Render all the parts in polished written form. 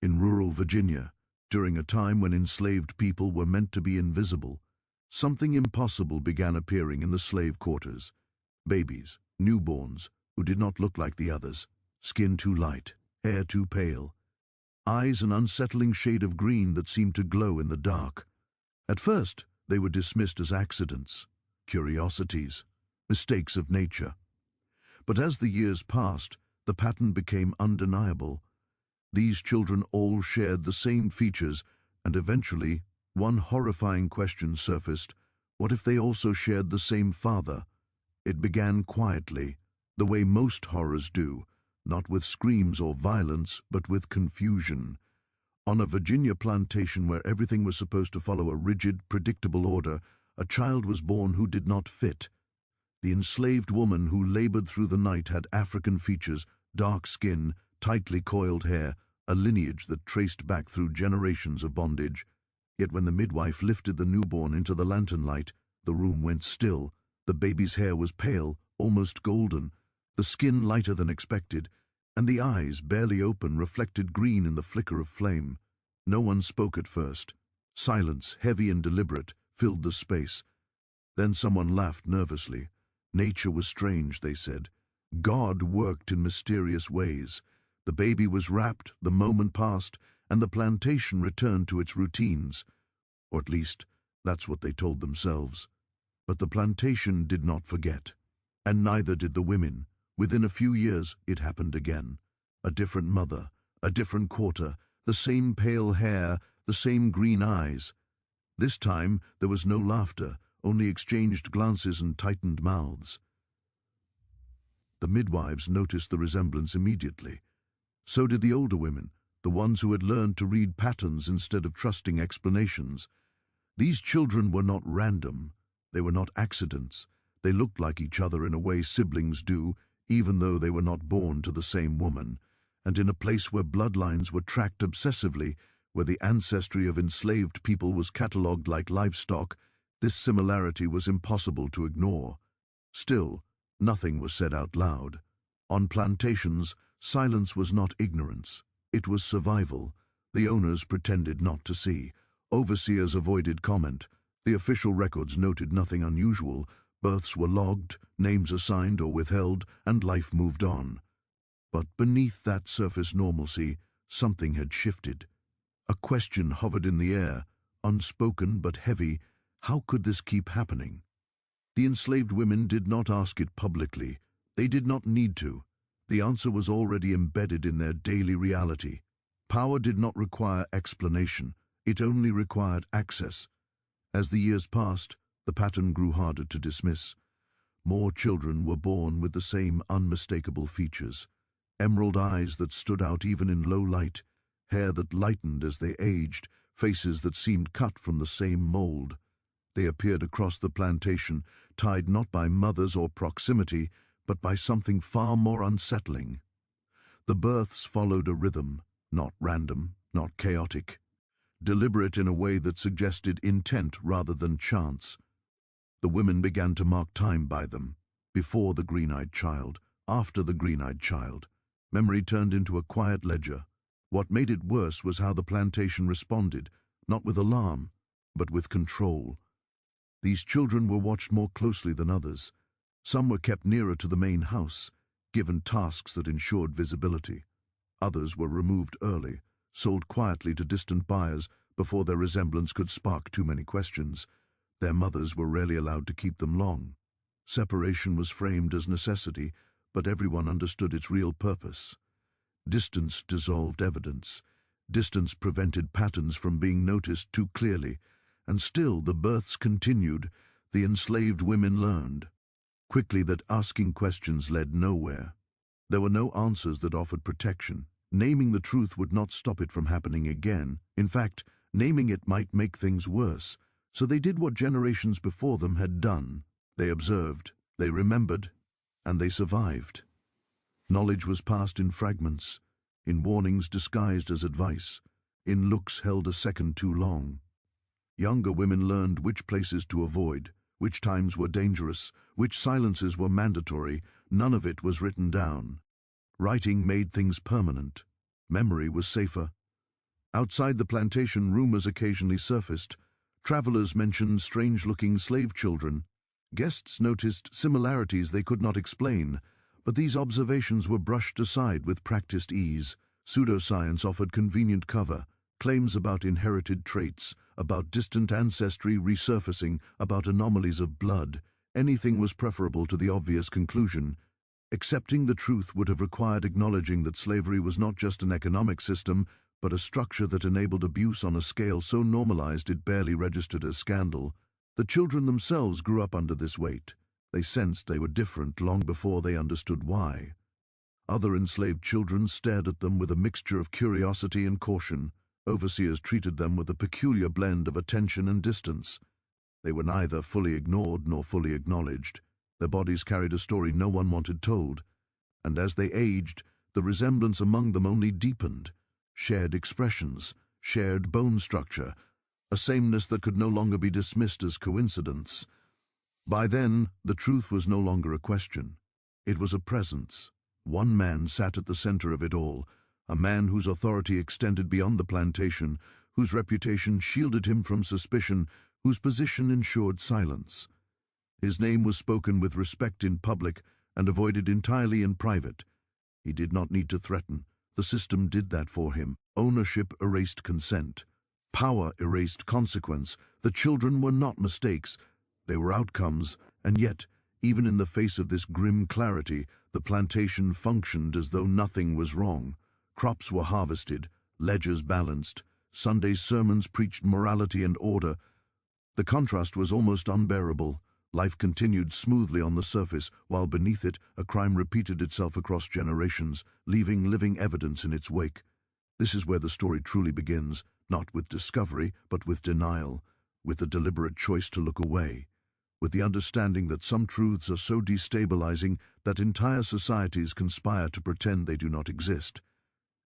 In rural Virginia, during a time when enslaved people were meant to be invisible, something impossible began appearing in the slave quarters. Babies, newborns, who did not look like the others, skin too light, hair too pale, eyes an unsettling shade of green that seemed to glow in the dark. At first, they were dismissed as accidents, curiosities, mistakes of nature. But as the years passed, the pattern became undeniable. These children all shared the same features, and eventually, one horrifying question surfaced: what if they also shared the same father? It began quietly, the way most horrors do, not with screams or violence, but with confusion. On a Virginia plantation where everything was supposed to follow a rigid, predictable order, a child was born who did not fit. The enslaved woman who labored through the night had African features, dark skin, tightly coiled hair, a lineage that traced back through generations of bondage. Yet when the midwife lifted the newborn into the lantern light, the room went still. The baby's hair was pale, almost golden, the skin lighter than expected, and the eyes, barely open, reflected green in the flicker of flame. No one spoke at first. Silence, heavy and deliberate, filled the space. Then someone laughed nervously. Nature was strange, they said. God worked in mysterious ways. The baby was wrapped, the moment passed, and the plantation returned to its routines. Or at least, that's what they told themselves. But the plantation did not forget. And neither did the women. Within a few years, it happened again. A different mother, a different quarter, the same pale hair, the same green eyes. This time, there was no laughter, only exchanged glances and tightened mouths. The midwives noticed the resemblance immediately. So did the older women, the ones who had learned to read patterns instead of trusting explanations. These children were not random. They were not accidents. They looked like each other in a way siblings do, even though they were not born to the same woman. And in a place where bloodlines were tracked obsessively, where the ancestry of enslaved people was catalogued like livestock, this similarity was impossible to ignore. Still, nothing was said out loud. On plantations, silence was not ignorance. It was survival. The owners pretended not to see. Overseers avoided comment. The official records noted nothing unusual. Births were logged, names assigned or withheld, and life moved on. But beneath that surface normalcy, something had shifted. A question hovered in the air, unspoken but heavy. How could this keep happening? The enslaved women did not ask it publicly. They did not need to. The answer was already embedded in their daily reality. Power did not require explanation. It only required access. As the years passed, the pattern grew harder to dismiss. More children were born with the same unmistakable features. Emerald eyes that stood out even in low light, hair that lightened as they aged, faces that seemed cut from the same mold. They appeared across the plantation, tied not by mothers or proximity, but by something far more unsettling. The births followed a rhythm, not random, not chaotic, deliberate in a way that suggested intent rather than chance. The women began to mark time by them, before the green-eyed child, after the green-eyed child. Memory turned into a quiet ledger. What made it worse was how the plantation responded, not with alarm, but with control. These children were watched more closely than others. Some were kept nearer to the main house, given tasks that ensured visibility. Others were removed early, sold quietly to distant buyers before their resemblance could spark too many questions. Their mothers were rarely allowed to keep them long. Separation was framed as necessity, but everyone understood its real purpose. Distance dissolved evidence. Distance prevented patterns from being noticed too clearly. And still the births continued. The enslaved women learned quickly that asking questions led nowhere. There were no answers that offered protection. Naming the truth would not stop it from happening again. In fact, naming it might make things worse. So they did what generations before them had done. They observed, they remembered, and they survived. Knowledge was passed in fragments, in warnings disguised as advice, in looks held a second too long. Younger women learned which places to avoid, which times were dangerous, which silences were mandatory. None of it was written down. Writing made things permanent. Memory was safer. Outside the plantation, rumors occasionally surfaced. Travelers mentioned strange-looking slave children. Guests noticed similarities they could not explain, but these observations were brushed aside with practiced ease. Pseudoscience offered convenient cover. Claims about inherited traits, about distant ancestry resurfacing, about anomalies of blood. Anything was preferable to the obvious conclusion. Accepting the truth would have required acknowledging that slavery was not just an economic system, but a structure that enabled abuse on a scale so normalized it barely registered as scandal. The children themselves grew up under this weight. They sensed they were different long before they understood why. Other enslaved children stared at them with a mixture of curiosity and caution. Overseers treated them with a peculiar blend of attention and distance. They were neither fully ignored nor fully acknowledged. Their bodies carried a story no one wanted told, and as they aged, the resemblance among them only deepened. Shared expressions, shared bone structure, a sameness that could no longer be dismissed as coincidence. By then, the truth was no longer a question. It was a presence. One man sat at the center of it all, a man whose authority extended beyond the plantation, whose reputation shielded him from suspicion, whose position ensured silence. His name was spoken with respect in public and avoided entirely in private. He did not need to threaten. The system did that for him. Ownership erased consent. Power erased consequence. The children were not mistakes. They were outcomes, and yet, even in the face of this grim clarity, the plantation functioned as though nothing was wrong. Crops were harvested, ledgers balanced, Sunday sermons preached morality and order. The contrast was almost unbearable. Life continued smoothly on the surface, while beneath it, a crime repeated itself across generations, leaving living evidence in its wake. This is where the story truly begins, not with discovery, but with denial, with the deliberate choice to look away, with the understanding that some truths are so destabilizing that entire societies conspire to pretend they do not exist.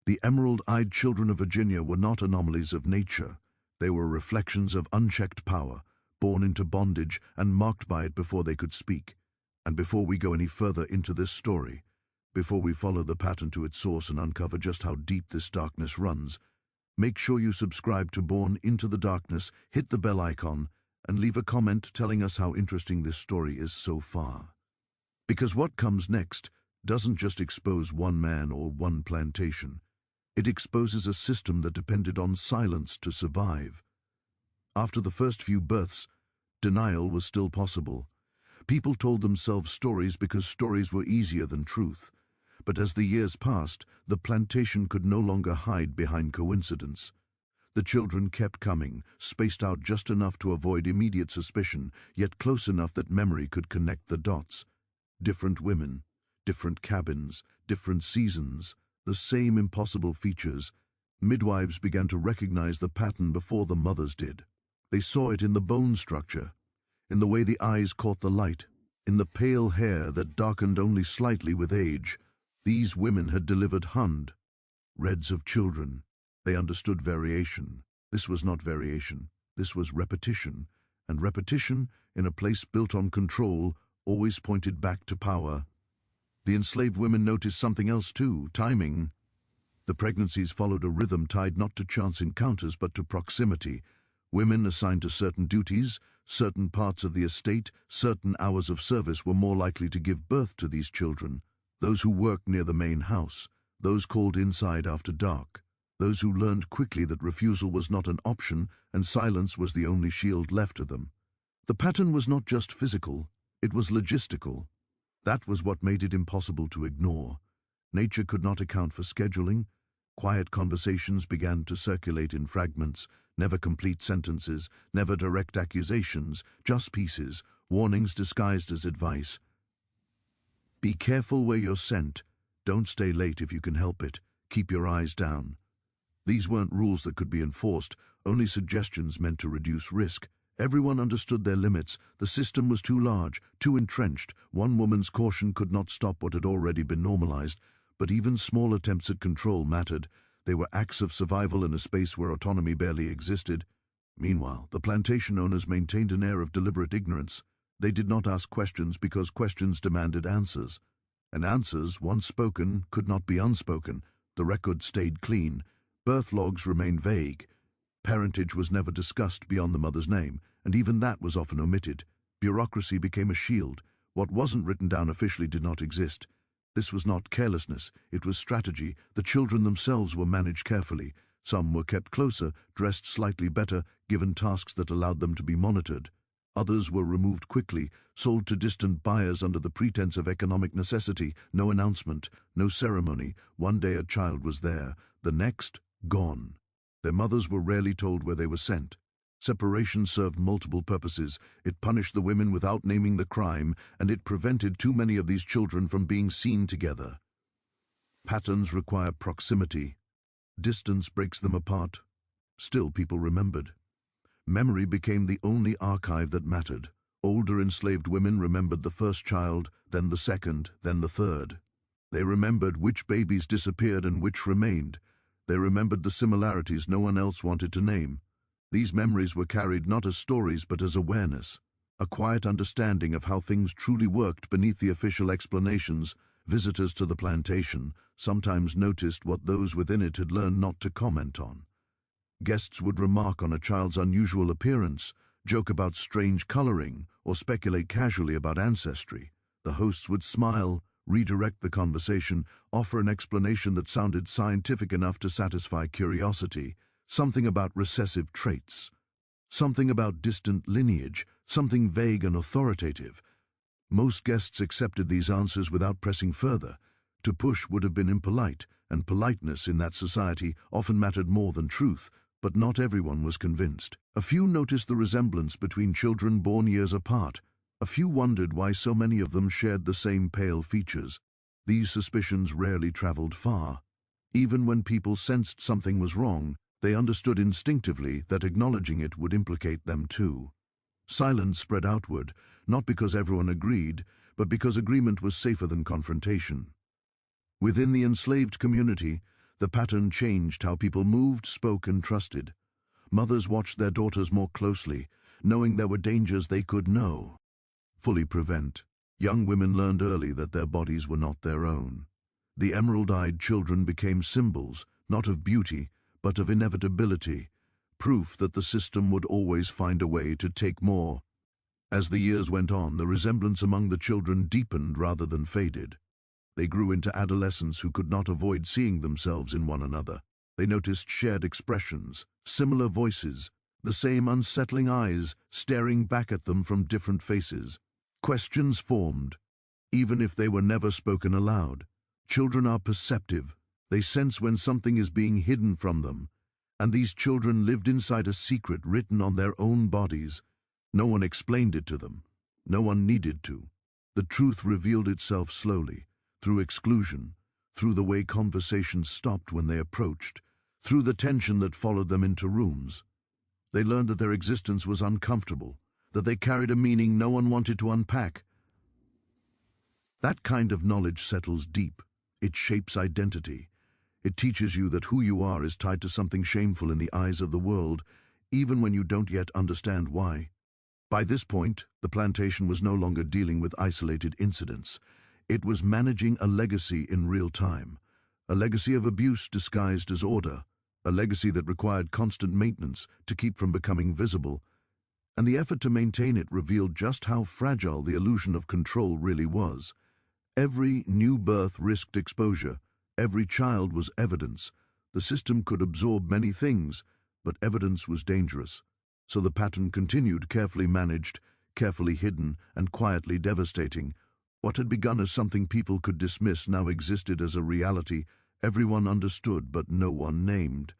The emerald-eyed children of Virginia were not anomalies of nature. They were reflections of unchecked power, born into bondage and marked by it before they could speak. And before we go any further into this story, before we follow the pattern to its source and uncover just how deep this darkness runs, make sure you subscribe to Born Into the Darkness, hit the bell icon, and leave a comment telling us how interesting this story is so far. Because what comes next doesn't just expose one man or one plantation. It exposes a system that depended on silence to survive. After the first few births, denial was still possible. People told themselves stories because stories were easier than truth. But as the years passed, the plantation could no longer hide behind coincidence. The children kept coming, spaced out just enough to avoid immediate suspicion, yet close enough that memory could connect the dots. Different women, different cabins, different seasons, the same impossible features. Midwives began to recognize the pattern before the mothers did. They saw it in the bone structure, in the way the eyes caught the light, in the pale hair that darkened only slightly with age. These women had delivered reds of children. They understood variation. This was not variation. This was repetition. And repetition, in a place built on control, always pointed back to power. The enslaved women noticed something else too, timing. The pregnancies followed a rhythm tied not to chance encounters but to proximity. Women assigned to certain duties, certain parts of the estate, certain hours of service were more likely to give birth to these children. Those who worked near the main house, those called inside after dark, those who learned quickly that refusal was not an option and silence was the only shield left to them. The pattern was not just physical, it was logistical. That was what made it impossible to ignore. Nature could not account for scheduling. Quiet conversations began to circulate in fragments, never complete sentences, never direct accusations, just pieces, warnings disguised as advice. Be careful where you're sent. Don't stay late if you can help it. Keep your eyes down. These weren't rules that could be enforced, only suggestions meant to reduce risk. Everyone understood their limits. The system was too large, too entrenched. One woman's caution could not stop what had already been normalized, but even small attempts at control mattered. They were acts of survival in a space where autonomy barely existed. Meanwhile, the plantation owners maintained an air of deliberate ignorance. They did not ask questions because questions demanded answers. And answers, once spoken, could not be unspoken. The record stayed clean. Birth logs remained vague. Parentage was never discussed beyond the mother's name, and even that was often omitted. Bureaucracy became a shield. What wasn't written down officially did not exist. This was not carelessness, it was strategy. The children themselves were managed carefully. Some were kept closer, dressed slightly better, given tasks that allowed them to be monitored. Others were removed quickly, sold to distant buyers under the pretense of economic necessity. No announcement, no ceremony. One day a child was there, the next, gone. Their mothers were rarely told where they were sent. Separation served multiple purposes. It punished the women without naming the crime, and it prevented too many of these children from being seen together. Patterns require proximity. Distance breaks them apart. Still, people remembered. Memory became the only archive that mattered. Older enslaved women remembered the first child, then the second, then the third. They remembered which babies disappeared and which remained. They remembered the similarities no one else wanted to name. These memories were carried not as stories but as awareness, a quiet understanding of how things truly worked beneath the official explanations. Visitors to the plantation sometimes noticed what those within it had learned not to comment on. Guests would remark on a child's unusual appearance, joke about strange coloring, or speculate casually about ancestry. The hosts would smile, redirect the conversation, offer an explanation that sounded scientific enough to satisfy curiosity. Something about recessive traits, something about distant lineage, something vague and authoritative. Most guests accepted these answers without pressing further. To push would have been impolite, and politeness in that society often mattered more than truth, but not everyone was convinced. A few noticed the resemblance between children born years apart. A few wondered why so many of them shared the same pale features. These suspicions rarely traveled far. Even when people sensed something was wrong, they understood instinctively that acknowledging it would implicate them too. Silence spread outward, not because everyone agreed, but because agreement was safer than confrontation. Within the enslaved community, the pattern changed how people moved, spoke, and trusted. Mothers watched their daughters more closely, knowing there were dangers they could fully prevent. Young women learned early that their bodies were not their own. The emerald-eyed children became symbols, not of beauty, but of inevitability, proof that the system would always find a way to take more. As the years went on, the resemblance among the children deepened rather than faded. They grew into adolescents who could not avoid seeing themselves in one another. They noticed shared expressions, similar voices, the same unsettling eyes staring back at them from different faces. Questions formed, even if they were never spoken aloud. Children are perceptive. They sense when something is being hidden from them, and these children lived inside a secret written on their own bodies. No one explained it to them. No one needed to. The truth revealed itself slowly, through exclusion, through the way conversations stopped when they approached, through the tension that followed them into rooms. They learned that their existence was uncomfortable, that they carried a meaning no one wanted to unpack. That kind of knowledge settles deep. It shapes identity. It teaches you that who you are is tied to something shameful in the eyes of the world, even when you don't yet understand why. By this point, the plantation was no longer dealing with isolated incidents. It was managing a legacy in real time, a legacy of abuse disguised as order, a legacy that required constant maintenance to keep from becoming visible, and the effort to maintain it revealed just how fragile the illusion of control really was. Every new birth risked exposure. Every child was evidence. The system could absorb many things, but evidence was dangerous. So the pattern continued, carefully managed, carefully hidden, and quietly devastating. What had begun as something people could dismiss now existed as a reality everyone understood but no one named.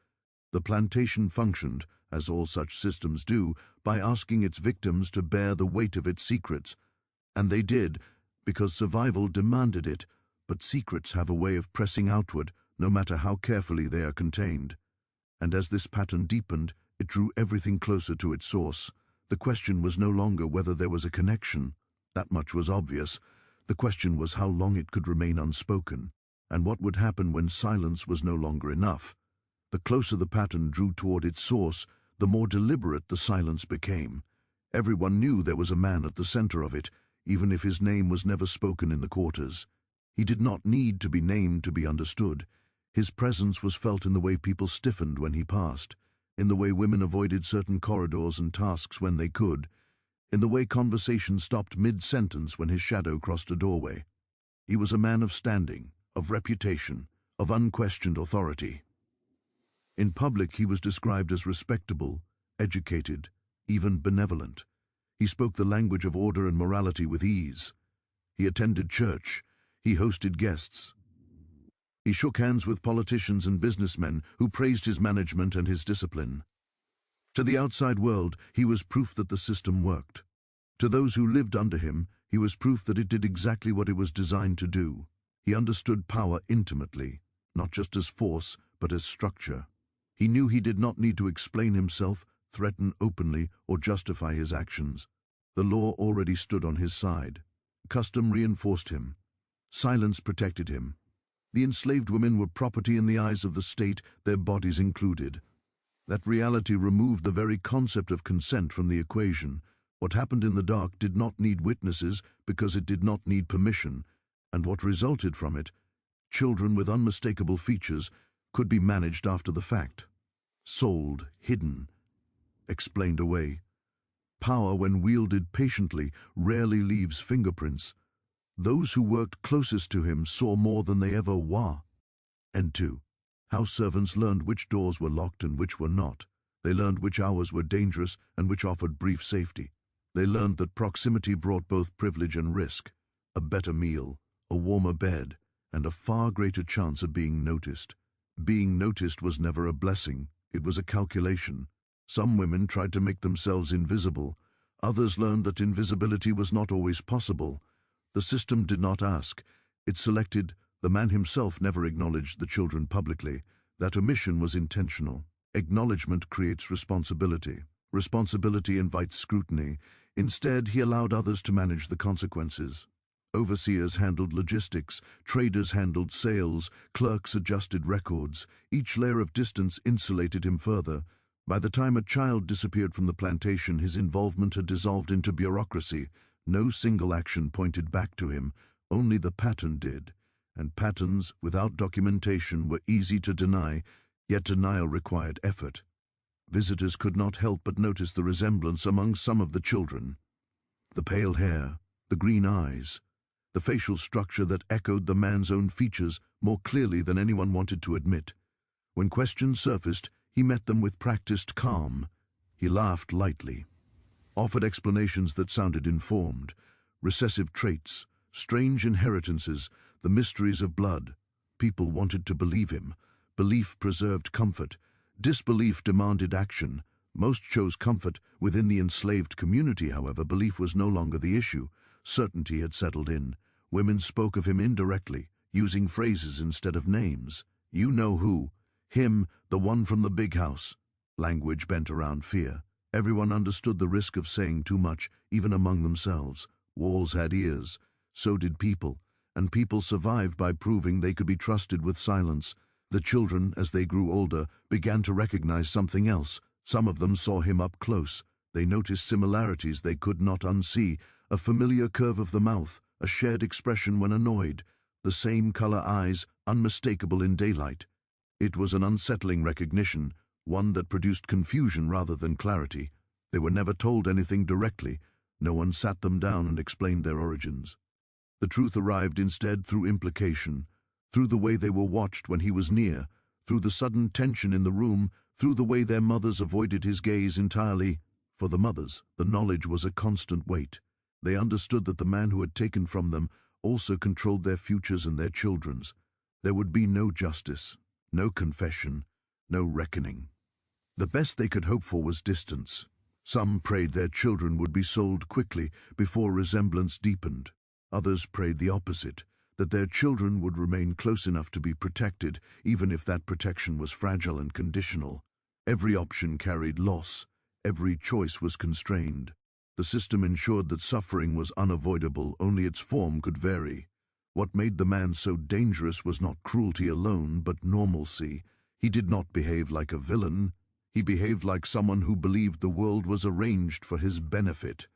The plantation functioned, as all such systems do, by asking its victims to bear the weight of its secrets. And they did, because survival demanded it. But secrets have a way of pressing outward, no matter how carefully they are contained. And as this pattern deepened, it drew everything closer to its source. The question was no longer whether there was a connection. That much was obvious. The question was how long it could remain unspoken, and what would happen when silence was no longer enough. The closer the pattern drew toward its source, the more deliberate the silence became. Everyone knew there was a man at the center of it, even if his name was never spoken in the quarters. He did not need to be named to be understood. His presence was felt in the way people stiffened when he passed, in the way women avoided certain corridors and tasks when they could, in the way conversation stopped mid-sentence when his shadow crossed a doorway. He was a man of standing, of reputation, of unquestioned authority. In public he was described as respectable, educated, even benevolent. He spoke the language of order and morality with ease. He attended church. He hosted guests. He shook hands with politicians and businessmen who praised his management and his discipline. To the outside world, he was proof that the system worked. To those who lived under him, he was proof that it did exactly what it was designed to do. He understood power intimately, not just as force, but as structure. He knew he did not need to explain himself, threaten openly, or justify his actions. The law already stood on his side. Custom reinforced him. Silence protected him. The enslaved women were property in the eyes of the state, their bodies included. That reality removed the very concept of consent from the equation. What happened in the dark did not need witnesses because it did not need permission, and what resulted from it, children with unmistakable features, could be managed after the fact. Sold, hidden, explained away. Power, when wielded patiently, rarely leaves fingerprints. Those who worked closest to him saw more than they ever were. And 2. House servants learned which doors were locked and which were not. They learned which hours were dangerous and which offered brief safety. They learned that proximity brought both privilege and risk, a better meal, a warmer bed, and a far greater chance of being noticed. Being noticed was never a blessing, it was a calculation. Some women tried to make themselves invisible. Others learned that invisibility was not always possible. The system did not ask. It selected. The man himself never acknowledged the children publicly. That omission was intentional. Acknowledgement creates responsibility. Responsibility invites scrutiny. Instead, he allowed others to manage the consequences. Overseers handled logistics, traders handled sales, clerks adjusted records. Each layer of distance insulated him further. By the time a child disappeared from the plantation, his involvement had dissolved into bureaucracy. No single action pointed back to him, only the pattern did. And patterns, without documentation, were easy to deny, yet denial required effort. Visitors could not help but notice the resemblance among some of the children. The pale hair, the green eyes, the facial structure that echoed the man's own features more clearly than anyone wanted to admit. When questions surfaced, he met them with practiced calm. He laughed lightly, offered explanations that sounded informed, recessive traits, strange inheritances, the mysteries of blood. People wanted to believe him. Belief preserved comfort. Disbelief demanded action. Most chose comfort. Within the enslaved community, however, belief was no longer the issue. Certainty had settled in. Women spoke of him indirectly, using phrases instead of names. You know who. Him, the one from the big house. Language bent around fear. Everyone understood the risk of saying too much, even among themselves. Walls had ears. So did people. And people survived by proving they could be trusted with silence. The children, as they grew older, began to recognize something else. Some of them saw him up close. They noticed similarities they could not unsee, a familiar curve of the mouth, a shared expression when annoyed, the same color eyes, unmistakable in daylight. It was an unsettling recognition, one that produced confusion rather than clarity. They were never told anything directly. No one sat them down and explained their origins. The truth arrived instead through implication, through the way they were watched when he was near, through the sudden tension in the room, through the way their mothers avoided his gaze entirely. For the mothers, the knowledge was a constant weight. They understood that the man who had taken from them also controlled their futures and their children's. There would be no justice, no confession, no reckoning. The best they could hope for was distance. Some prayed their children would be sold quickly before resemblance deepened. Others prayed the opposite, that their children would remain close enough to be protected, even if that protection was fragile and conditional. Every option carried loss. Every choice was constrained. The system ensured that suffering was unavoidable, only its form could vary. What made the man so dangerous was not cruelty alone, but normalcy. He did not behave like a villain. He behaved like someone who believed the world was arranged for his benefit.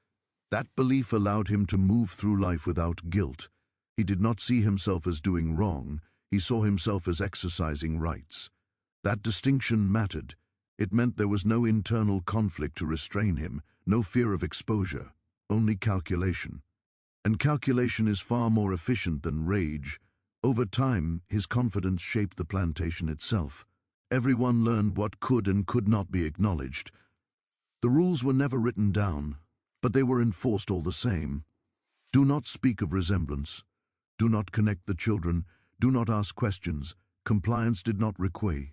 That belief allowed him to move through life without guilt. He did not see himself as doing wrong. He saw himself as exercising rights. That distinction mattered. It meant there was no internal conflict to restrain him, no fear of exposure, only calculation. And calculation is far more efficient than rage. Over time, his confidence shaped the plantation itself. Everyone learned what could and could not be acknowledged. The rules were never written down, but they were enforced all the same. Do not speak of resemblance. Do not connect the children. Do not ask questions. Compliance did not require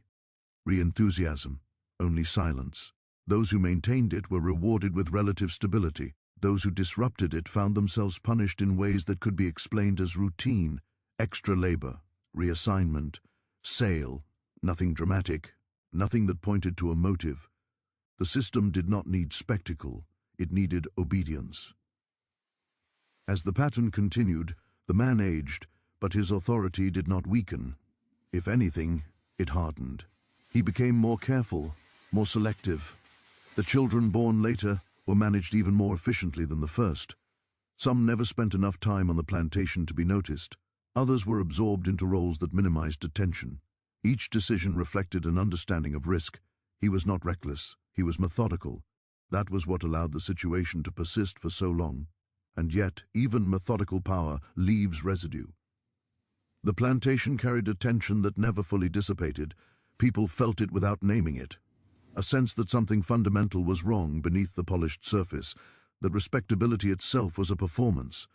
enthusiasm, only silence. Those who maintained it were rewarded with relative stability. Those who disrupted it found themselves punished in ways that could be explained as routine, extra labor, reassignment, sale, nothing dramatic, nothing that pointed to a motive. The system did not need spectacle, it needed obedience. As the pattern continued, the man aged, but his authority did not weaken. If anything, it hardened. He became more careful, more selective. The children born later were managed even more efficiently than the first. Some never spent enough time on the plantation to be noticed. Others were absorbed into roles that minimized attention. Each decision reflected an understanding of risk. He was not reckless, he was methodical. That was what allowed the situation to persist for so long. And yet, even methodical power leaves residue. The plantation carried a tension that never fully dissipated. People felt it without naming it. A sense that something fundamental was wrong beneath the polished surface, that respectability itself was a performance,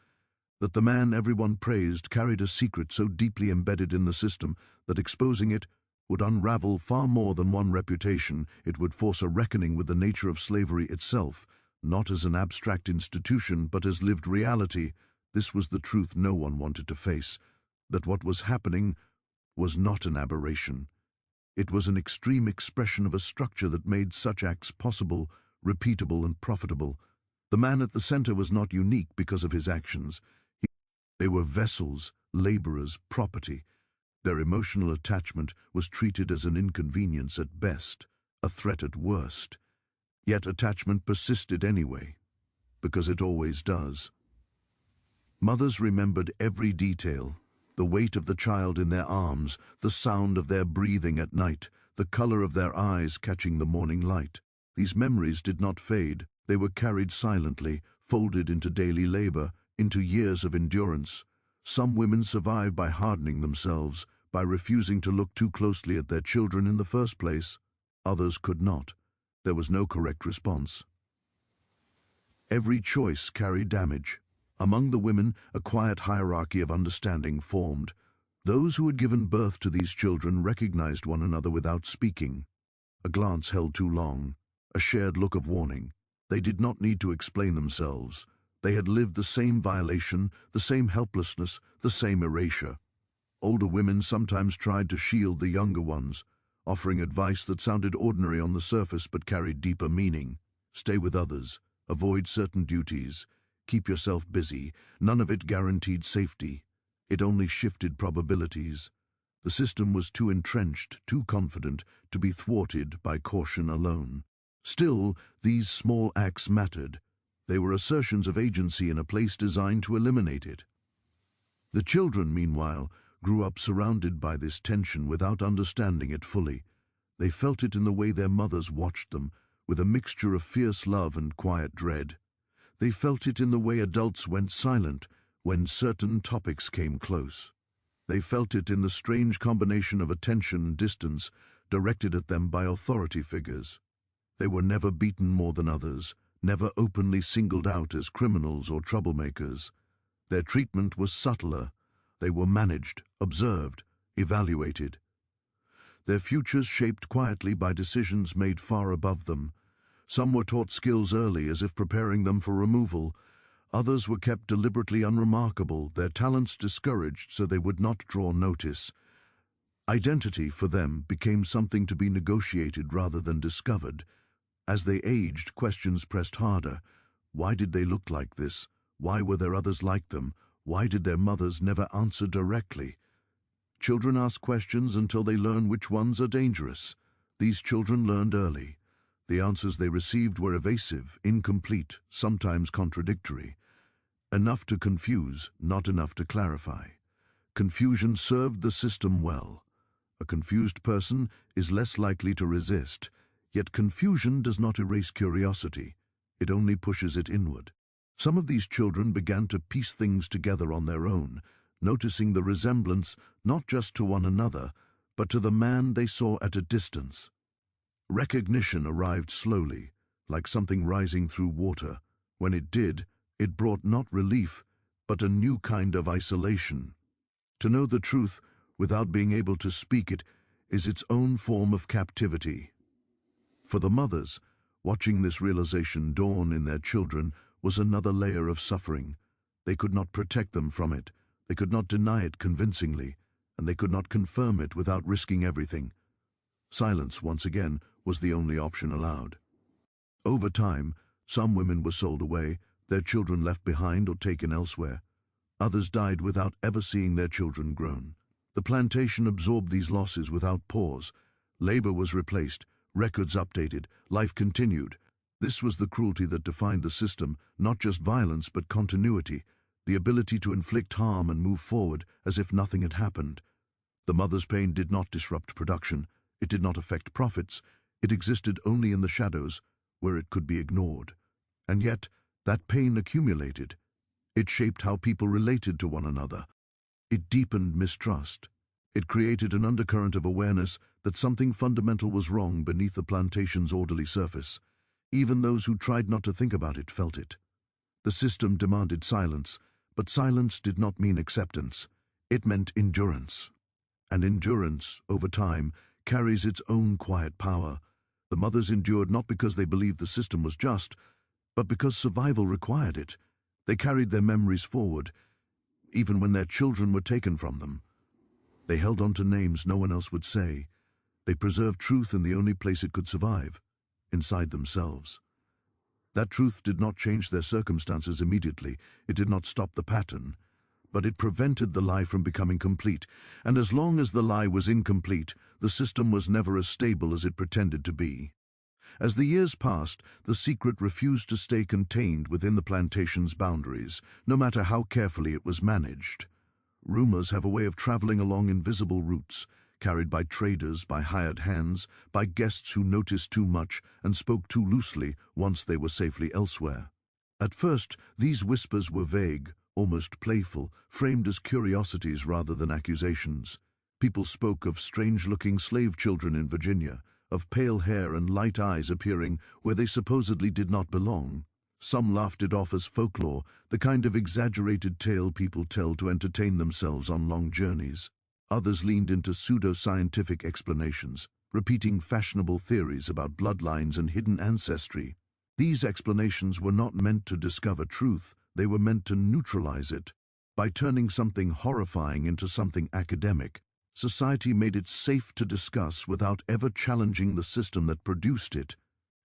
that the man everyone praised carried a secret so deeply embedded in the system that exposing it would unravel far more than one reputation. It would force a reckoning with the nature of slavery itself, not as an abstract institution but as lived reality. This was the truth no one wanted to face, that what was happening was not an aberration. It was an extreme expression of a structure that made such acts possible, repeatable, and profitable. The man at the center was not unique because of his actions. They were vessels, laborers, property. Their emotional attachment was treated as an inconvenience at best, a threat at worst. Yet attachment persisted anyway, because it always does. Mothers remembered every detail. The weight of the child in their arms, the sound of their breathing at night, the color of their eyes catching the morning light. These memories did not fade. They were carried silently, folded into daily labor, into years of endurance. Some women survived by hardening themselves, by refusing to look too closely at their children in the first place. Others could not. There was no correct response. Every choice carried damage. Among the women, a quiet hierarchy of understanding formed. Those who had given birth to these children recognized one another without speaking. A glance held too long, a shared look of warning. They did not need to explain themselves. They had lived the same violation, the same helplessness, the same erasure. Older women sometimes tried to shield the younger ones, offering advice that sounded ordinary on the surface but carried deeper meaning. Stay with others, avoid certain duties, keep yourself busy. None of it guaranteed safety. It only shifted probabilities. The system was too entrenched, too confident, to be thwarted by caution alone. Still, these small acts mattered. They were assertions of agency in a place designed to eliminate it. The children, meanwhile, grew up surrounded by this tension without understanding it fully. They felt it in the way their mothers watched them, with a mixture of fierce love and quiet dread. They felt it in the way adults went silent when certain topics came close. They felt it in the strange combination of attention and distance directed at them by authority figures. They were never beaten more than others, never openly singled out as criminals or troublemakers. Their treatment was subtler. They were managed, observed, evaluated. Their futures shaped quietly by decisions made far above them. Some were taught skills early as if preparing them for removal. Others were kept deliberately unremarkable, their talents discouraged so they would not draw notice. Identity for them became something to be negotiated rather than discovered. As they aged, questions pressed harder. Why did they look like this? Why were there others like them? Why did their mothers never answer directly? Children ask questions until they learn which ones are dangerous. These children learned early. The answers they received were evasive, incomplete, sometimes contradictory. Enough to confuse, not enough to clarify. Confusion served the system well. A confused person is less likely to resist, yet confusion does not erase curiosity. It only pushes it inward. Some of these children began to piece things together on their own, noticing the resemblance not just to one another, but to the man they saw at a distance. Recognition arrived slowly, like something rising through water. When it did, it brought not relief, but a new kind of isolation. To know the truth without being able to speak it is its own form of captivity. For the mothers, watching this realization dawn in their children was another layer of suffering. They could not protect them from it, they could not deny it convincingly, and they could not confirm it without risking everything. Silence, once again, was the only option allowed. Over time, some women were sold away, their children left behind or taken elsewhere. Others died without ever seeing their children grown. The plantation absorbed these losses without pause. Labor was replaced, records updated, life continued. This was the cruelty that defined the system, not just violence but continuity, the ability to inflict harm and move forward as if nothing had happened. The mother's pain did not disrupt production, it did not affect profits, it existed only in the shadows, where it could be ignored. And yet, that pain accumulated. It shaped how people related to one another. It deepened mistrust. It created an undercurrent of awareness that something fundamental was wrong beneath the plantation's orderly surface. Even those who tried not to think about it felt it. The system demanded silence, but silence did not mean acceptance. It meant endurance. And endurance, over time, carries its own quiet power. The mothers endured not because they believed the system was just, but because survival required it. They carried their memories forward, even when their children were taken from them. They held on to names no one else would say. They preserved truth in the only place it could survive, inside themselves. That truth did not change their circumstances immediately. It did not stop the pattern, but it prevented the lie from becoming complete. And as long as the lie was incomplete, the system was never as stable as it pretended to be. As the years passed, the secret refused to stay contained within the plantation's boundaries, no matter how carefully it was managed. Rumors have a way of traveling along invisible routes, carried by traders, by hired hands, by guests who noticed too much and spoke too loosely once they were safely elsewhere. At first, these whispers were vague, almost playful, framed as curiosities rather than accusations. People spoke of strange-looking slave children in Virginia, of pale hair and light eyes appearing where they supposedly did not belong. Some laughed it off as folklore, the kind of exaggerated tale people tell to entertain themselves on long journeys. Others leaned into pseudo-scientific explanations, repeating fashionable theories about bloodlines and hidden ancestry. These explanations were not meant to discover truth, they were meant to neutralize it. By turning something horrifying into something academic, society made it safe to discuss without ever challenging the system that produced it.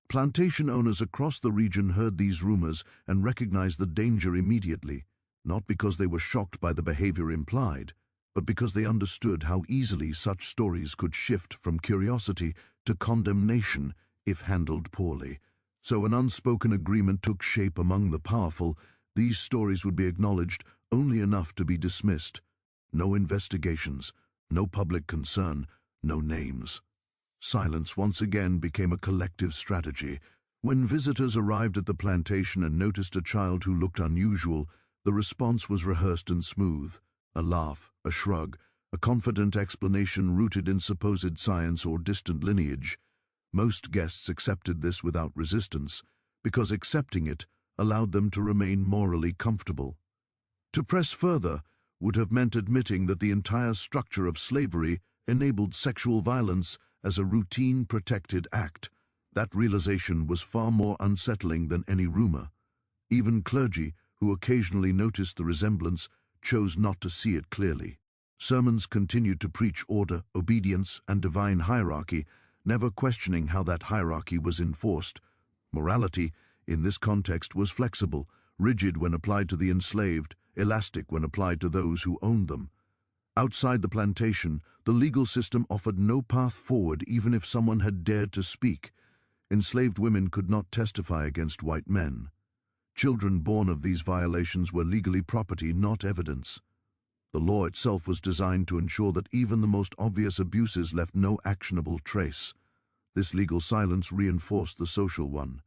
Plantation owners across the region heard these rumors and recognized the danger immediately, not because they were shocked by the behavior implied, but because they understood how easily such stories could shift from curiosity to condemnation if handled poorly. So an unspoken agreement took shape among the powerful. These stories would be acknowledged only enough to be dismissed. No investigations, no public concern, no names. Silence once again became a collective strategy. When visitors arrived at the plantation and noticed a child who looked unusual, the response was rehearsed and smooth. A laugh, a shrug, a confident explanation rooted in supposed science or distant lineage. Most guests accepted this without resistance, because accepting it allowed them to remain morally comfortable. To press further would have meant admitting that the entire structure of slavery enabled sexual violence as a routine protected act. That realization was far more unsettling than any rumor. Even clergy, who occasionally noticed the resemblance, chose not to see it clearly. Sermons continued to preach order, obedience, and divine hierarchy, never questioning how that hierarchy was enforced. Morality, in this context, was flexible, rigid when applied to the enslaved, elastic when applied to those who owned them. Outside the plantation, the legal system offered no path forward even if someone had dared to speak. Enslaved women could not testify against white men. Children born of these violations were legally property, not evidence. The law itself was designed to ensure that even the most obvious abuses left no actionable trace. This legal silence reinforced the social one.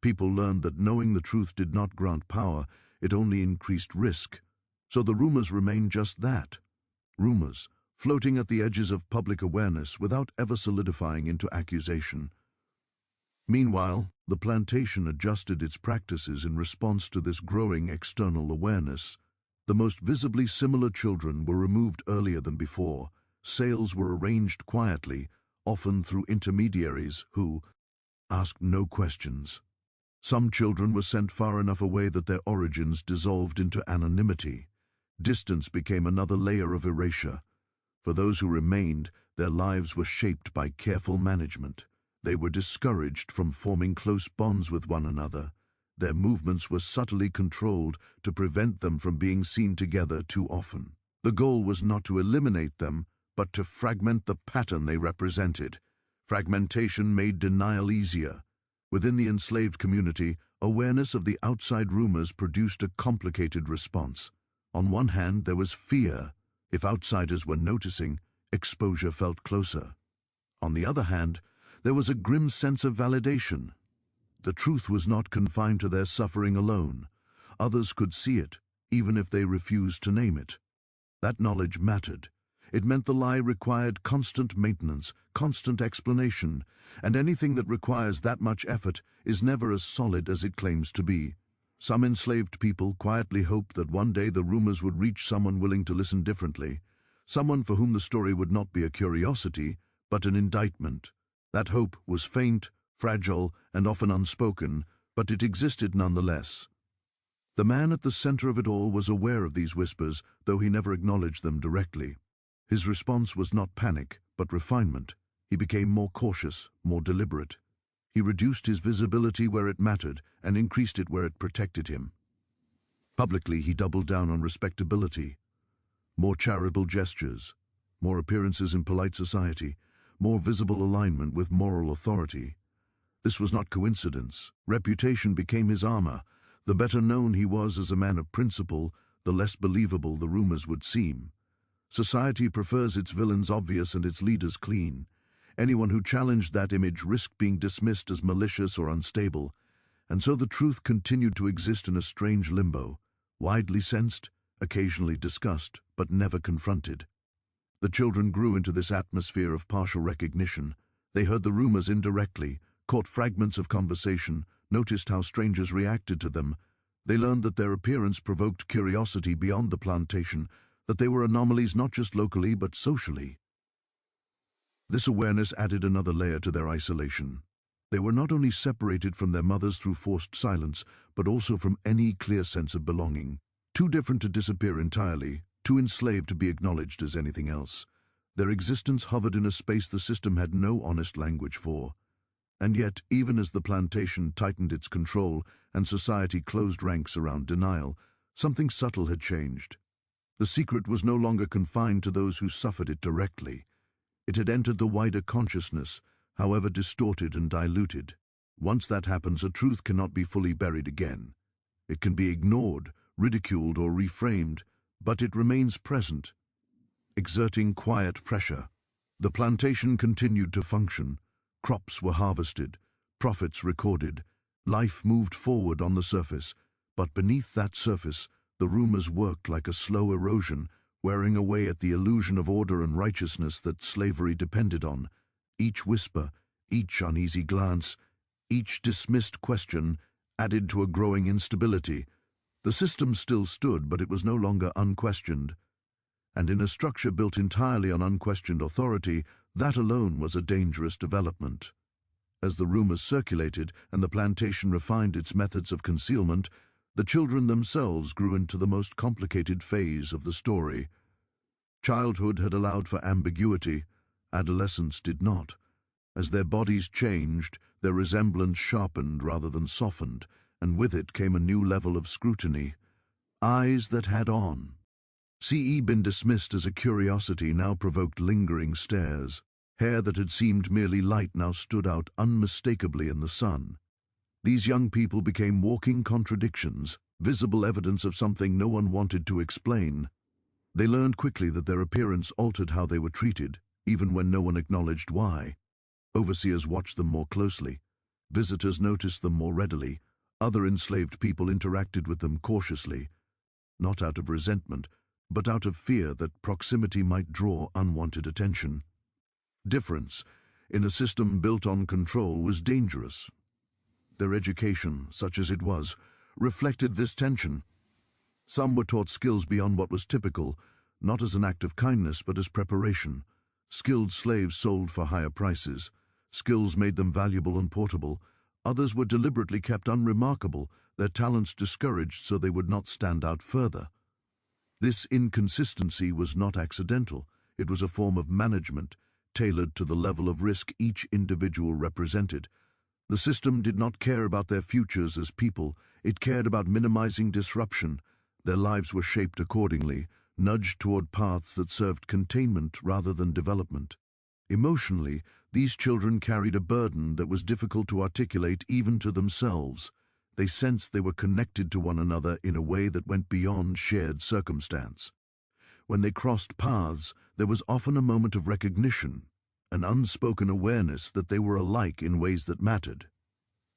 People learned that knowing the truth did not grant power, it only increased risk. So the rumors remained just that, rumors, floating at the edges of public awareness without ever solidifying into accusation. Meanwhile, the plantation adjusted its practices in response to this growing external awareness. The most visibly similar children were removed earlier than before. Sales were arranged quietly, often through intermediaries who asked no questions. Some children were sent far enough away that their origins dissolved into anonymity. Distance became another layer of erasure. For those who remained, their lives were shaped by careful management. They were discouraged from forming close bonds with one another. Their movements were subtly controlled to prevent them from being seen together too often. The goal was not to eliminate them, but to fragment the pattern they represented. Fragmentation made denial easier. Within the enslaved community, awareness of the outside rumors produced a complicated response. On one hand, there was fear. If outsiders were noticing, exposure felt closer. On the other hand, there was a grim sense of validation. The truth was not confined to their suffering alone. Others could see it, even if they refused to name it. That knowledge mattered. It meant the lie required constant maintenance, constant explanation, and anything that requires that much effort is never as solid as it claims to be. Some enslaved people quietly hoped that one day the rumors would reach someone willing to listen differently, someone for whom the story would not be a curiosity, but an indictment. That hope was faint, fragile, and often unspoken, but it existed nonetheless. The man at the center of it all was aware of these whispers, though he never acknowledged them directly. His response was not panic, but refinement. He became more cautious, more deliberate. He reduced his visibility where it mattered and increased it where it protected him. Publicly, he doubled down on respectability. More charitable gestures, more appearances in polite society, more visible alignment with moral authority. This was not coincidence. Reputation became his armor. The better known he was as a man of principle, the less believable the rumors would seem. Society prefers its villains obvious and its leaders clean. Anyone who challenged that image risked being dismissed as malicious or unstable, and so the truth continued to exist in a strange limbo, widely sensed, occasionally discussed, but never confronted. The children grew into this atmosphere of partial recognition. They heard the rumors indirectly, caught fragments of conversation, noticed how strangers reacted to them. They learned that their appearance provoked curiosity beyond the plantation, that they were anomalies not just locally but socially. This awareness added another layer to their isolation. They were not only separated from their mothers through forced silence, but also from any clear sense of belonging. Too different to disappear entirely, too enslaved to be acknowledged as anything else. Their existence hovered in a space the system had no honest language for. And yet, even as the plantation tightened its control and society closed ranks around denial, something subtle had changed. The secret was no longer confined to those who suffered it directly. It had entered the wider consciousness, however distorted and diluted. Once that happens, a truth cannot be fully buried again. It can be ignored, ridiculed, or reframed, but it remains present, exerting quiet pressure. The plantation continued to function. Crops were harvested, profits recorded, life moved forward on the surface, but beneath that surface, the rumors worked like a slow erosion, wearing away at the illusion of order and righteousness that slavery depended on. Each whisper, each uneasy glance, each dismissed question added to a growing instability. The system still stood, but it was no longer unquestioned. And in a structure built entirely on unquestioned authority, that alone was a dangerous development. As the rumors circulated and the plantation refined its methods of concealment, the children themselves grew into the most complicated phase of the story. Childhood had allowed for ambiguity, adolescence did not. As their bodies changed, their resemblance sharpened rather than softened, and with it came a new level of scrutiny. Eyes that had on. Been dismissed as a curiosity now provoked lingering stares. Hair that had seemed merely light now stood out unmistakably in the sun. These young people became walking contradictions, visible evidence of something no one wanted to explain. They learned quickly that their appearance altered how they were treated, even when no one acknowledged why. Overseers watched them more closely. Visitors noticed them more readily. Other enslaved people interacted with them cautiously, not out of resentment, but out of fear that proximity might draw unwanted attention. Difference, in a system built on control, was dangerous. Their education, such as it was, reflected this tension. Some were taught skills beyond what was typical, not as an act of kindness but as preparation. Skilled slaves sold for higher prices. Skills made them valuable and portable. Others were deliberately kept unremarkable, their talents discouraged so they would not stand out further. This inconsistency was not accidental. It was a form of management, tailored to the level of risk each individual represented. The system did not care about their futures as people, it cared about minimizing disruption. Their lives were shaped accordingly, nudged toward paths that served containment rather than development. Emotionally, these children carried a burden that was difficult to articulate even to themselves. They sensed they were connected to one another in a way that went beyond shared circumstance. When they crossed paths, there was often a moment of recognition, an unspoken awareness that they were alike in ways that mattered.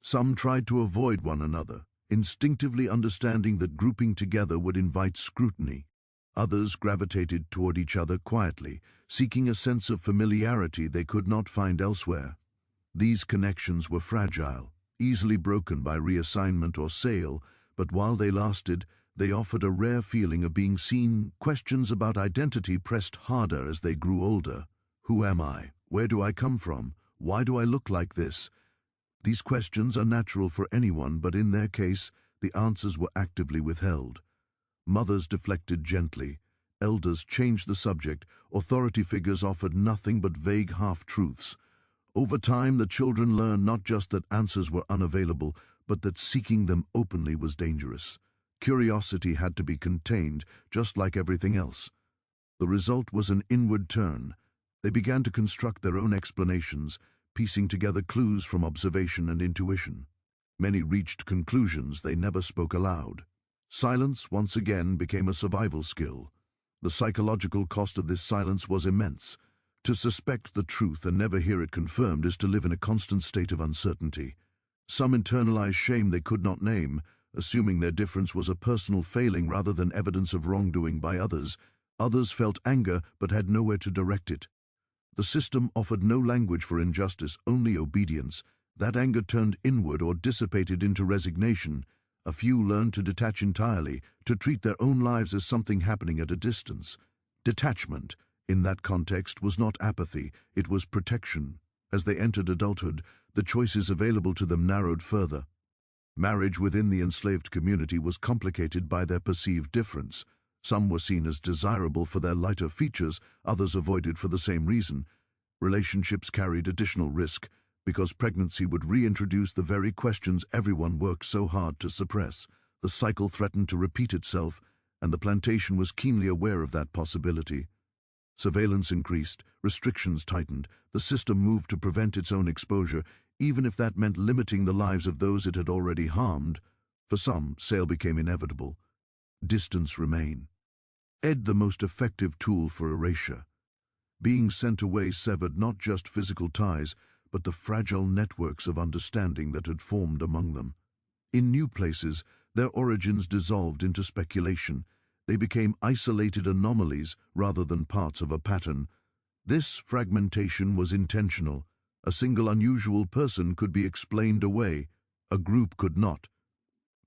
Some tried to avoid one another, instinctively understanding that grouping together would invite scrutiny. Others gravitated toward each other quietly, seeking a sense of familiarity they could not find elsewhere. These connections were fragile, easily broken by reassignment or sale, but while they lasted, they offered a rare feeling of being seen. Questions about identity pressed harder as they grew older. Who am I? Where do I come from? Why do I look like this? These questions are natural for anyone, but in their case, the answers were actively withheld. Mothers deflected gently. Elders changed the subject. Authority figures offered nothing but vague half-truths. Over time, the children learned not just that answers were unavailable, but that seeking them openly was dangerous. Curiosity had to be contained, just like everything else. The result was an inward turn. They began to construct their own explanations, piecing together clues from observation and intuition. Many reached conclusions they never spoke aloud. Silence once again became a survival skill. The psychological cost of this silence was immense. To suspect the truth and never hear it confirmed is to live in a constant state of uncertainty. Some internalized shame they could not name, assuming their difference was a personal failing rather than evidence of wrongdoing by others. Others felt anger but had nowhere to direct it. The system offered no language for injustice, only obedience. That anger turned inward or dissipated into resignation. A few learned to detach entirely, to treat their own lives as something happening at a distance. Detachment, in that context, was not apathy, it was protection. As they entered adulthood, the choices available to them narrowed further. Marriage within the enslaved community was complicated by their perceived difference. Some were seen as desirable for their lighter features, others avoided for the same reason. Relationships carried additional risk, because pregnancy would reintroduce the very questions everyone worked so hard to suppress. The cycle threatened to repeat itself, and the plantation was keenly aware of that possibility. Surveillance increased, restrictions tightened, the system moved to prevent its own exposure, even if that meant limiting the lives of those it had already harmed. For some, sale became inevitable. Distance remained. The most effective tool for erasure. Being sent away severed not just physical ties, but the fragile networks of understanding that had formed among them. In new places, their origins dissolved into speculation. They became isolated anomalies rather than parts of a pattern. This fragmentation was intentional. A single unusual person could be explained away. A group could not.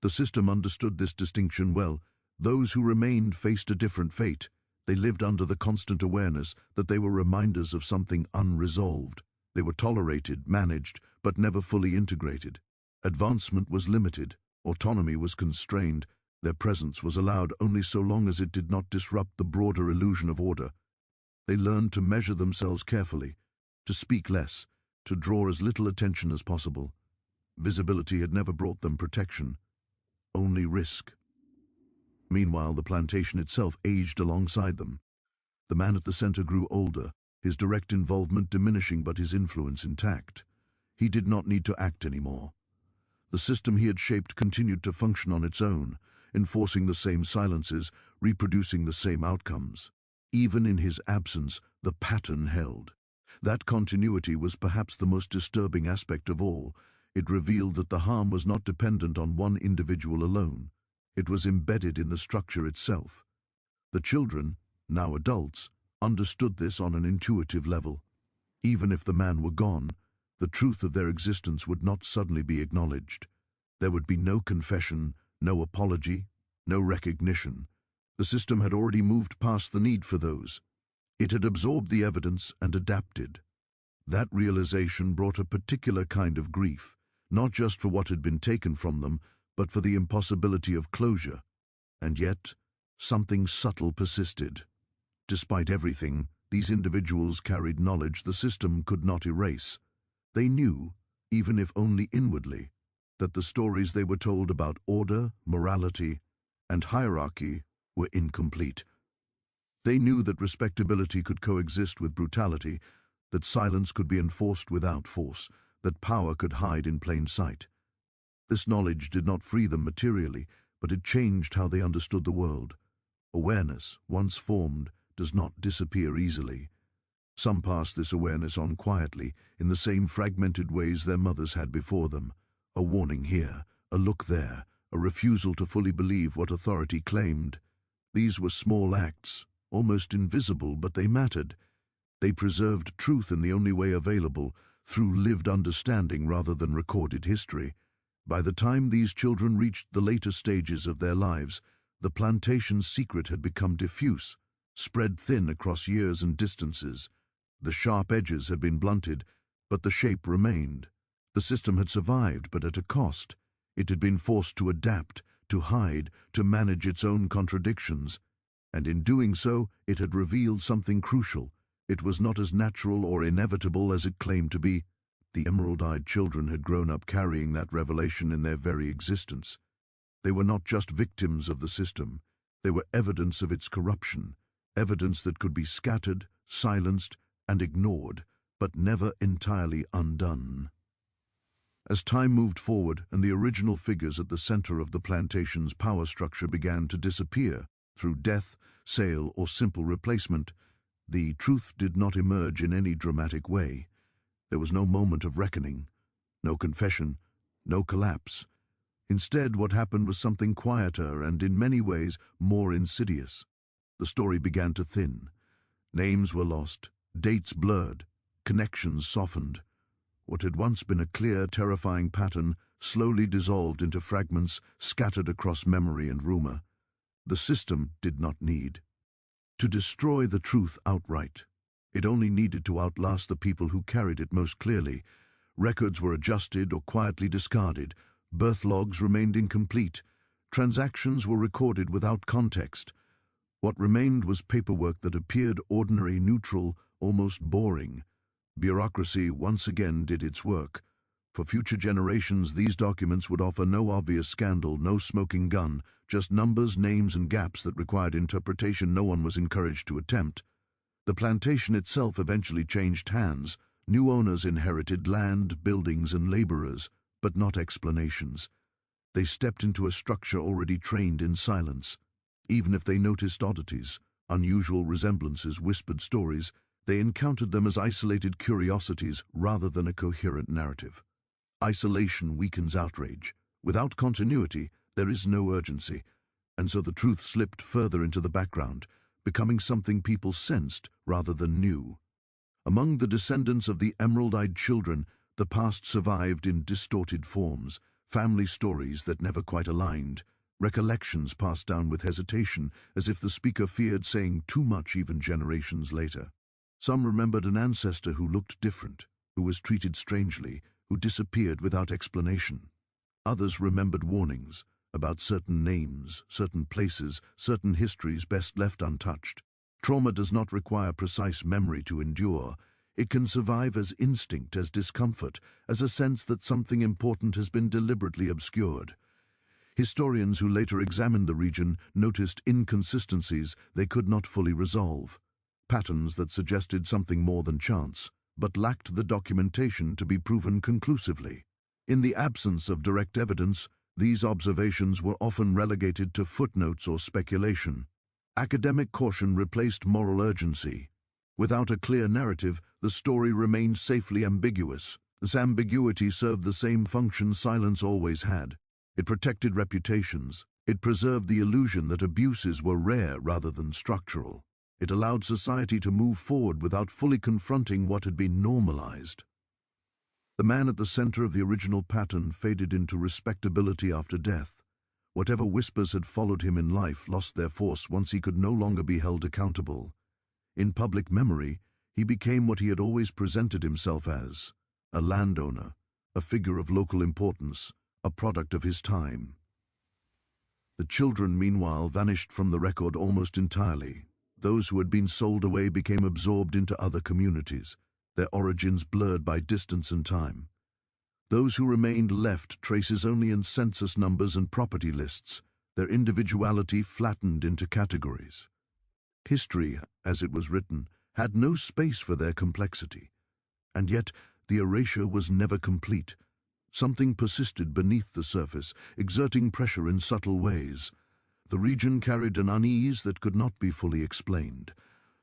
The system understood this distinction well. Those who remained faced a different fate. They lived under the constant awareness that they were reminders of something unresolved. They were tolerated, managed, but never fully integrated. Advancement was limited. Autonomy was constrained. Their presence was allowed only so long as it did not disrupt the broader illusion of order. They learned to measure themselves carefully, to speak less, to draw as little attention as possible. Visibility had never brought them protection, only risk. Meanwhile, the plantation itself aged alongside them. The man at the center grew older, his direct involvement diminishing but his influence intact. He did not need to act anymore. The system he had shaped continued to function on its own, enforcing the same silences, reproducing the same outcomes. Even in his absence, the pattern held. That continuity was perhaps the most disturbing aspect of all. It revealed that the harm was not dependent on one individual alone. It was embedded in the structure itself. The children, now adults, understood this on an intuitive level. Even if the man were gone, the truth of their existence would not suddenly be acknowledged. There would be no confession, no apology, no recognition. The system had already moved past the need for those. It had absorbed the evidence and adapted. That realization brought a particular kind of grief, not just for what had been taken from them, but for the impossibility of closure. And yet, something subtle persisted. Despite everything, these individuals carried knowledge the system could not erase. They knew, even if only inwardly, that the stories they were told about order, morality, and hierarchy were incomplete. They knew that respectability could coexist with brutality, that silence could be enforced without force, that power could hide in plain sight. This knowledge did not free them materially, but it changed how they understood the world. Awareness, once formed, does not disappear easily. Some pass this awareness on quietly, in the same fragmented ways their mothers had before them. A warning here, a look there, a refusal to fully believe what authority claimed. These were small acts, almost invisible, but they mattered. They preserved truth in the only way available, through lived understanding rather than recorded history. By the time these children reached the later stages of their lives, the plantation's secret had become diffuse, spread thin across years and distances. The sharp edges had been blunted, but the shape remained. The system had survived, but at a cost. It had been forced to adapt, to hide, to manage its own contradictions. And in doing so, it had revealed something crucial. It was not as natural or inevitable as it claimed to be. The emerald-eyed children had grown up carrying that revelation in their very existence. They were not just victims of the system. They were evidence of its corruption, evidence that could be scattered, silenced, and ignored, but never entirely undone. As time moved forward and the original figures at the center of the plantation's power structure began to disappear through death, sale, or simple replacement, the truth did not emerge in any dramatic way. There was no moment of reckoning, no confession, no collapse. Instead, what happened was something quieter and in many ways more insidious. The story began to thin. Names were lost, dates blurred, connections softened. What had once been a clear, terrifying pattern slowly dissolved into fragments scattered across memory and rumor. The system did not need to destroy the truth outright. It only needed to outlast the people who carried it most clearly. Records were adjusted or quietly discarded. Birth logs remained incomplete. Transactions were recorded without context. What remained was paperwork that appeared ordinary, neutral, almost boring. Bureaucracy once again did its work. For future generations, these documents would offer no obvious scandal, no smoking gun, just numbers, names, and gaps that required interpretation no one was encouraged to attempt. The plantation itself eventually changed hands. New owners inherited land, buildings, and laborers, but not explanations. They stepped into a structure already trained in silence. Even if they noticed oddities, unusual resemblances, whispered stories, they encountered them as isolated curiosities rather than a coherent narrative. Isolation weakens outrage. Without continuity, there is no urgency, and so the truth slipped further into the background, becoming something people sensed rather than knew. Among the descendants of the emerald-eyed children, the past survived in distorted forms, family stories that never quite aligned, recollections passed down with hesitation, as if the speaker feared saying too much even generations later. Some remembered an ancestor who looked different, who was treated strangely, who disappeared without explanation. Others remembered warnings about certain names, certain places, certain histories best left untouched. Trauma does not require precise memory to endure. It can survive as instinct, as discomfort, as a sense that something important has been deliberately obscured. Historians who later examined the region noticed inconsistencies they could not fully resolve. Patterns that suggested something more than chance, but lacked the documentation to be proven conclusively. In the absence of direct evidence, these observations were often relegated to footnotes or speculation. Academic caution replaced moral urgency. Without a clear narrative, the story remained safely ambiguous. This ambiguity served the same function silence always had. It protected reputations. It preserved the illusion that abuses were rare rather than structural. It allowed society to move forward without fully confronting what had been normalized. The man at the center of the original pattern faded into respectability after death. Whatever whispers had followed him in life lost their force once he could no longer be held accountable. In public memory, he became what he had always presented himself as: a landowner, a figure of local importance, a product of his time. The children, meanwhile, vanished from the record almost entirely. Those who had been sold away became absorbed into other communities, their origins blurred by distance and time. Those who remained left traces only in census numbers and property lists, their individuality flattened into categories. History, as it was written, had no space for their complexity. And yet, the erasure was never complete. Something persisted beneath the surface, exerting pressure in subtle ways. The region carried an unease that could not be fully explained.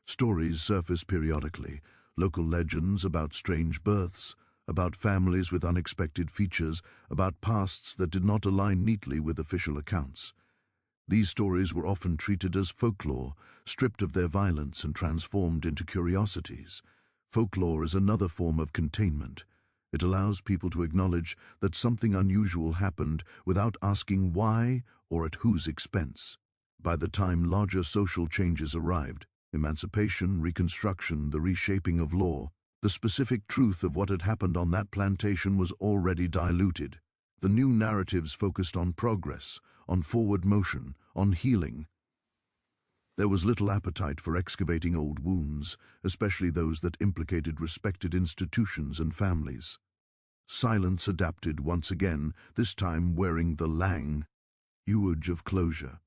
Stories surfaced periodically, local legends about strange births, about families with unexpected features, about pasts that did not align neatly with official accounts. These stories were often treated as folklore, stripped of their violence and transformed into curiosities. Folklore is another form of containment. It allows people to acknowledge that something unusual happened without asking why or at whose expense. By the time larger social changes arrived, emancipation, Reconstruction, the reshaping of law, the specific truth of what had happened on that plantation was already diluted. The new narratives focused on progress, on forward motion, on healing. There was little appetite for excavating old wounds, especially those that implicated respected institutions and families. Silence adapted once again, this time wearing the language of closure.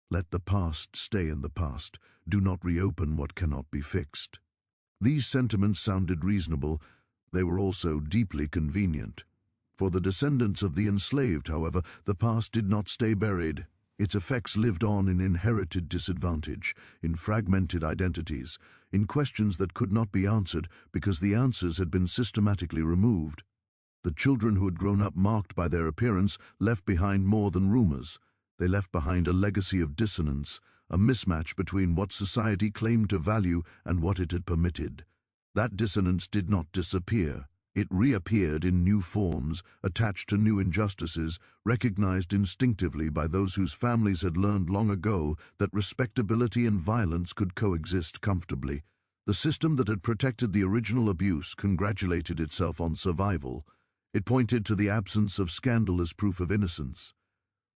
Let the past stay in the past. Do not reopen what cannot be fixed. These sentiments sounded reasonable. They were also deeply convenient. For the descendants of the enslaved, however, the past did not stay buried. Its effects lived on in inherited disadvantage, in fragmented identities, in questions that could not be answered because the answers had been systematically removed. The children who had grown up marked by their appearance left behind more than rumors. They left behind a legacy of dissonance, a mismatch between what society claimed to value and what it had permitted. That dissonance did not disappear. It reappeared in new forms, attached to new injustices, recognized instinctively by those whose families had learned long ago that respectability and violence could coexist comfortably. The system that had protected the original abuse congratulated itself on survival. It pointed to the absence of scandal as proof of innocence.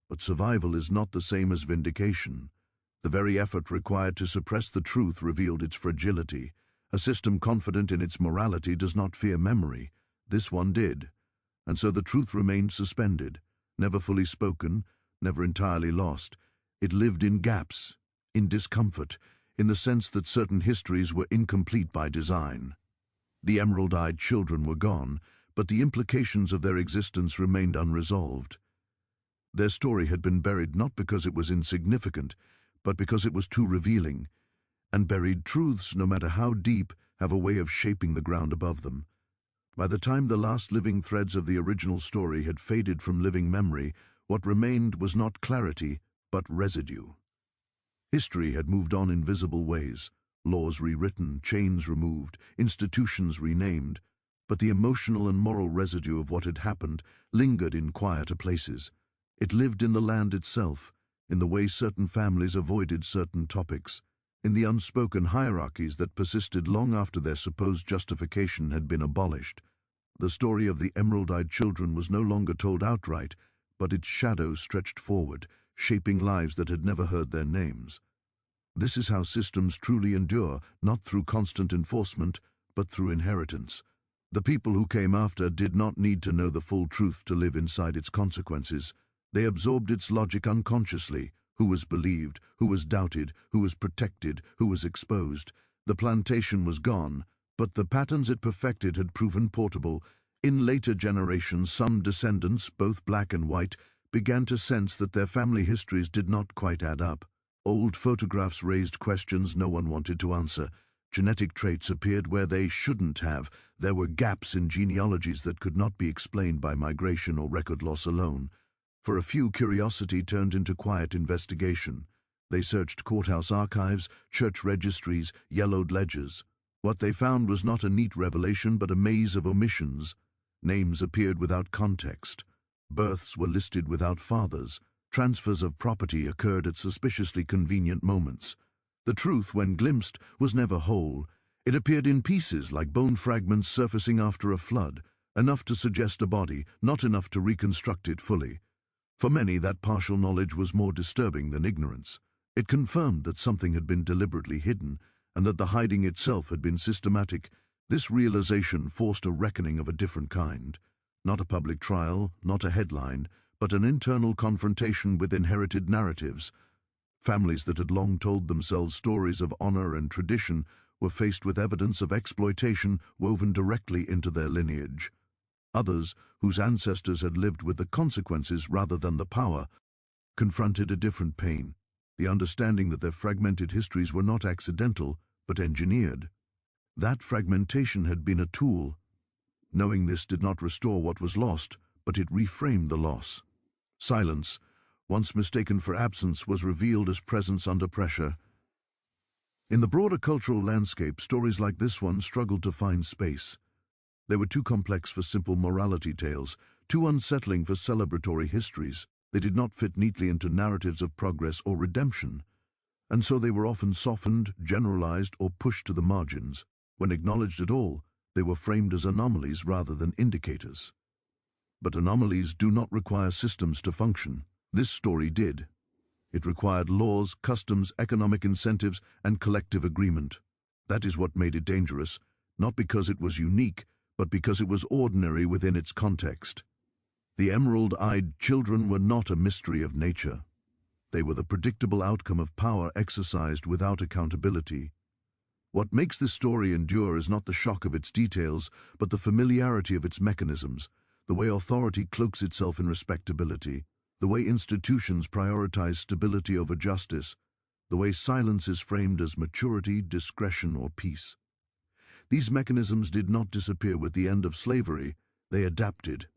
But survival is not the same as vindication. The very effort required to suppress the truth revealed its fragility. A system confident in its morality does not fear memory. This one did. And so the truth remained suspended, never fully spoken, never entirely lost. It lived in gaps, in discomfort, in the sense that certain histories were incomplete by design. The emerald-eyed children were gone, but the implications of their existence remained unresolved. Their story had been buried not because it was insignificant, but because it was too revealing. And buried truths, no matter how deep, have a way of shaping the ground above them. By the time the last living threads of the original story had faded from living memory, what remained was not clarity, but residue. History had moved on in visible ways, laws rewritten, chains removed, institutions renamed, but the emotional and moral residue of what had happened lingered in quieter places. It lived in the land itself, in the way certain families avoided certain topics, in the unspoken hierarchies that persisted long after their supposed justification had been abolished. The story of the emerald-eyed children was no longer told outright, but its shadows stretched forward, shaping lives that had never heard their names. This is how systems truly endure, not through constant enforcement, but through inheritance. The people who came after did not need to know the full truth to live inside its consequences. They absorbed its logic unconsciously. Who was believed, who was doubted, who was protected, who was exposed. The plantation was gone, but the patterns it perfected had proven portable. In later generations, some descendants, both black and white, began to sense that their family histories did not quite add up. Old photographs raised questions no one wanted to answer. Genetic traits appeared where they shouldn't have. There were gaps in genealogies that could not be explained by migration or record loss alone. For a few, curiosity turned into quiet investigation. They searched courthouse archives, church registries, yellowed ledgers. What they found was not a neat revelation but a maze of omissions. Names appeared without context. Births were listed without fathers. Transfers of property occurred at suspiciously convenient moments. The truth, when glimpsed, was never whole. It appeared in pieces like bone fragments surfacing after a flood, enough to suggest a body, not enough to reconstruct it fully. For many, that partial knowledge was more disturbing than ignorance. It confirmed that something had been deliberately hidden, and that the hiding itself had been systematic. This realization forced a reckoning of a different kind. Not a public trial, not a headline, but an internal confrontation with inherited narratives. Families that had long told themselves stories of honor and tradition were faced with evidence of exploitation woven directly into their lineage. Others, whose ancestors had lived with the consequences rather than the power, confronted a different pain, the understanding that their fragmented histories were not accidental, but engineered. That fragmentation had been a tool. Knowing this did not restore what was lost, but it reframed the loss. Silence, once mistaken for absence, was revealed as presence under pressure. In the broader cultural landscape, stories like this one struggled to find space. They were too complex for simple morality tales, too unsettling for celebratory histories. They did not fit neatly into narratives of progress or redemption, and so they were often softened, generalized, or pushed to the margins. When acknowledged at all, they were framed as anomalies rather than indicators. But anomalies do not require systems to function. This story did. It required laws, customs, economic incentives, and collective agreement. That is what made it dangerous, not because it was unique, but because it was ordinary within its context. The emerald-eyed children were not a mystery of nature. They were the predictable outcome of power exercised without accountability. What makes this story endure is not the shock of its details, but the familiarity of its mechanisms, the way authority cloaks itself in respectability, the way institutions prioritize stability over justice, the way silence is framed as maturity, discretion, or peace. These mechanisms did not disappear with the end of slavery. They adapted.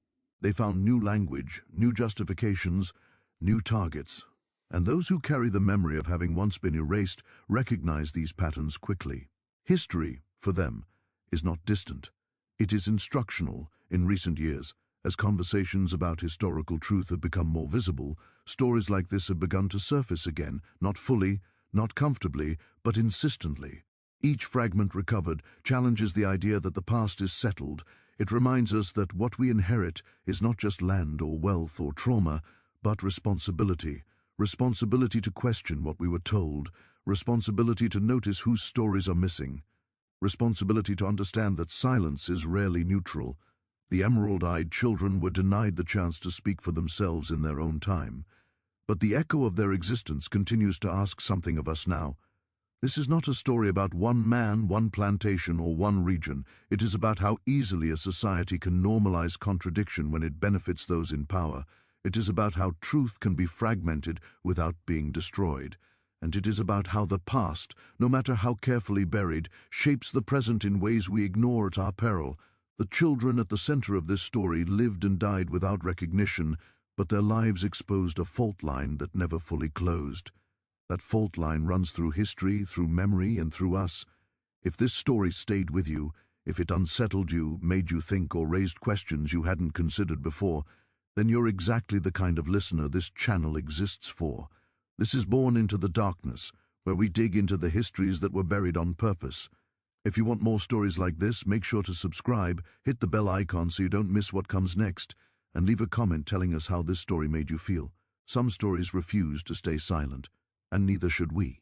They found new language, new justifications, new targets. And those who carry the memory of having once been erased recognize these patterns quickly. History, for them, is not distant. It is instructional. In recent years, as conversations about historical truth have become more visible, stories like this have begun to surface again, not fully, not comfortably, but insistently. Each fragment recovered challenges the idea that the past is settled. It reminds us that what we inherit is not just land or wealth or trauma, but responsibility. Responsibility to question what we were told, responsibility to notice whose stories are missing, responsibility to understand that silence is rarely neutral. The emerald-eyed children were denied the chance to speak for themselves in their own time, but the echo of their existence continues to ask something of us now. This is not a story about one man, one plantation, or one region. It is about how easily a society can normalize contradiction when it benefits those in power. It is about how truth can be fragmented without being destroyed. And it is about how the past, no matter how carefully buried, shapes the present in ways we ignore at our peril. The children at the center of this story lived and died without recognition, but their lives exposed a fault line that never fully closed. That fault line runs through history, through memory, and through us. If this story stayed with you, if it unsettled you, made you think, or raised questions you hadn't considered before, then you're exactly the kind of listener this channel exists for. This is Born into the Darkness, where we dig into the histories that were buried on purpose. If you want more stories like this, make sure to subscribe, hit the bell icon so you don't miss what comes next, and leave a comment telling us how this story made you feel. Some stories refuse to stay silent, and neither should we.